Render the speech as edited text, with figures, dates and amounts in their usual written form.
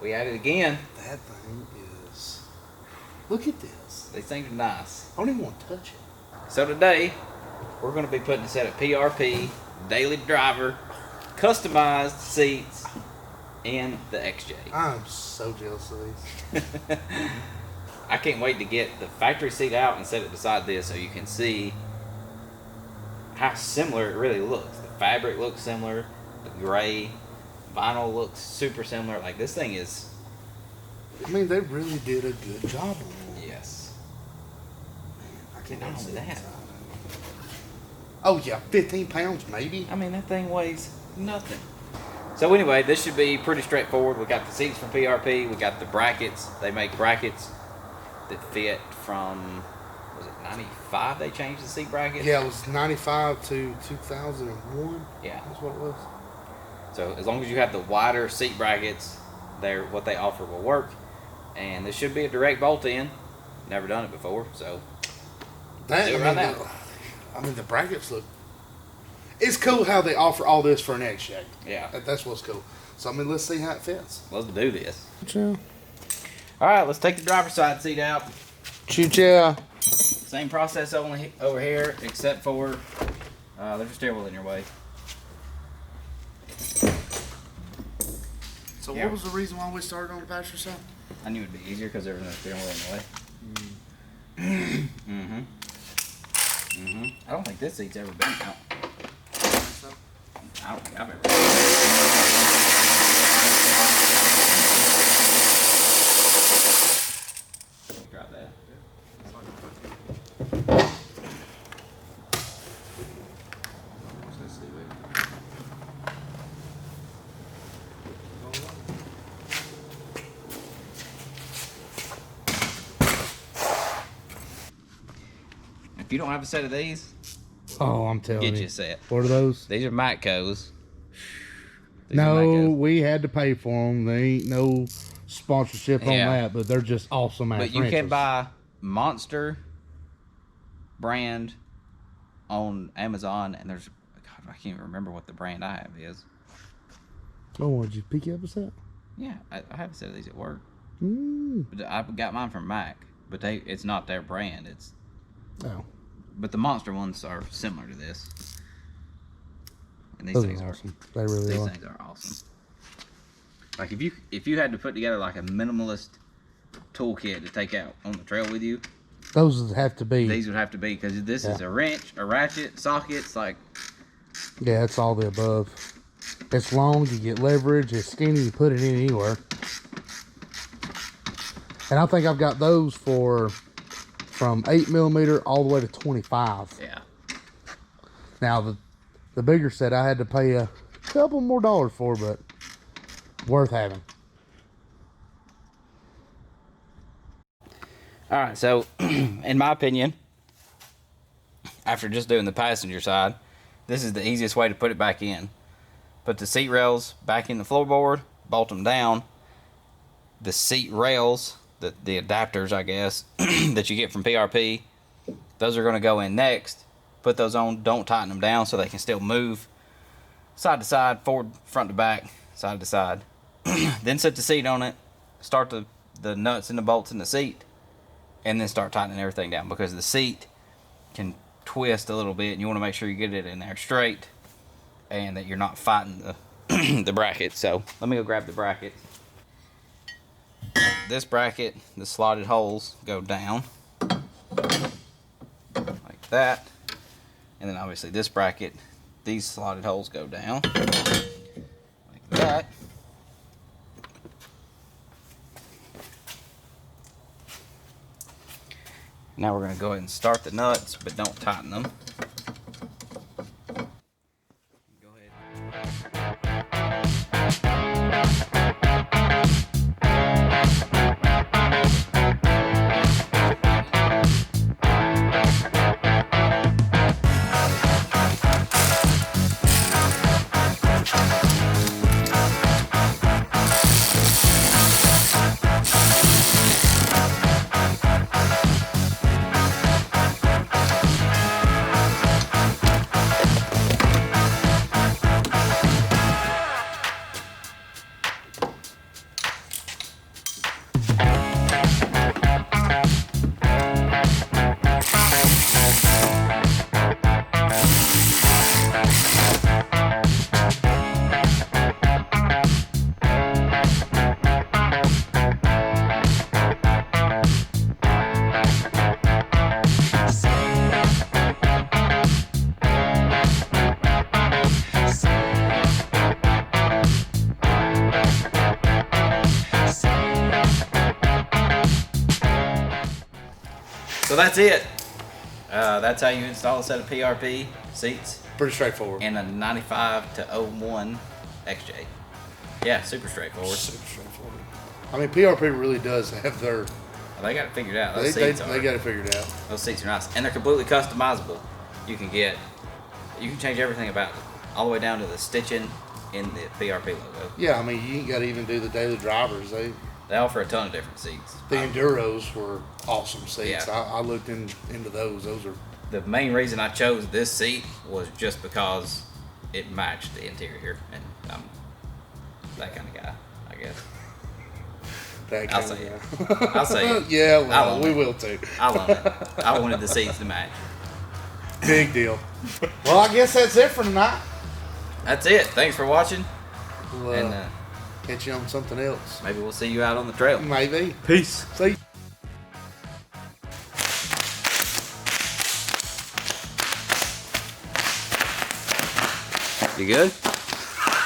We at it again. That thing is... Look at this. These things are nice. I don't even want to touch it. So today, we're going to be putting a set of PRP, daily driver, customized seats in the XJ. I'm so jealous of these. I can't wait to get the factory seat out and set it beside this so you can see how similar it really looks. The fabric looks similar, the gray vinyl looks super similar. Like, this thing is... I mean, they really did a good job on it. Yes. Man, I can't Not only that. Oh yeah, 15 pounds maybe. I mean, that thing weighs nothing. So anyway, this should be pretty straightforward. We got the seats from PRP. We got the brackets. They make brackets that fit from, was it 95 they changed the seat bracket? Yeah, it was 95 to 2001. Yeah. That's what it was. So as long as you have the wider seat brackets, what they offer will work. And this should be a direct bolt in. Never done it before, so That, do it right now. I mean, the brackets look... It's cool how they offer all this for an XJ. Yeah. That's what's cool. So, I mean, let's see how it fits. Let's do this. Yeah. All right, let's take the driver's side seat out. Shoot, yeah. Same process only over here, except for there's a steering wheel in your way. So, Yeah. what was the reason why we started on the passenger side? I knew it'd be easier because there was no steering wheel in the way. I don't think this seat's ever been out. I don't think I've ever. Grab that. If you don't have a set of these, Oh, I'm telling get you. you a set. What are those? These are Matco's. No, we had to pay for them. There ain't no sponsorship on Yeah. that, but they're just awesome. But you can buy Monster brand on Amazon, and there's, God, I can't even remember what the brand I have is. Oh, did you pick up a set? Yeah, I have a set of these at work. Mm. But I got mine from Mac, but it's not their brand. Oh. But the Monster ones are similar to this. And these Those things are are awesome. They really these are. things are awesome. Like, if you had to put together like a minimalist toolkit to take out on the trail with you, Those would have to be. these would have to be, because this is a wrench, a ratchet, sockets, like... Yeah, it's all the above. It's long, you get leverage. It's skinny, you put it in anywhere. And I think I've got those from 8mm all the way to 25. Yeah. Now, the bigger set I had to pay a couple more dollars for, but worth having. All right, so in my opinion, after just doing the passenger side, this is the easiest way to put it back in. Put the seat rails back in the floorboard, bolt them down. The seat rails, the adapters, I guess, that you get from PRP, those are going to go in next. Put those on, don't tighten them down so they can still move side to side, forward, front to back, side to side. Then set the seat on it, start the nuts and the bolts in the seat, and then start tightening everything down, because the seat can twist a little bit and you want to make sure you get it in there straight and that you're not fighting the the bracket. So let me go grab the bracket. This bracket, the slotted holes go down like that, and then obviously this bracket, these slotted holes go down like that. Now we're going to go ahead and start the nuts, but don't tighten them. Go ahead. that's it. That's how you install a set of PRP seats Pretty straightforward. in a 95 to 01 XJ. Yeah, super straightforward. Super straightforward. I mean, PRP really does have their. They got it figured out. Those They seats got it figured out. Those seats are nice, and they're completely customizable. You can change everything about it, all the way down to the stitching in the PRP logo. Yeah, I mean, you ain't got to even do the daily drivers. They offer a ton of different seats. The Enduros were awesome seats. Yeah. I looked into those. Those are. The main reason I chose this seat was just because it matched the interior, and I'm that kind of guy, I guess. I'll say it. I'll say it. Yeah, well, we will too. I love it. I wanted the seats to match. Big deal. Well, I guess that's it for tonight. That's it. Thanks for watching. We'll And catch you on something else. maybe we'll see you out on the trail. Maybe. Peace. See. You good?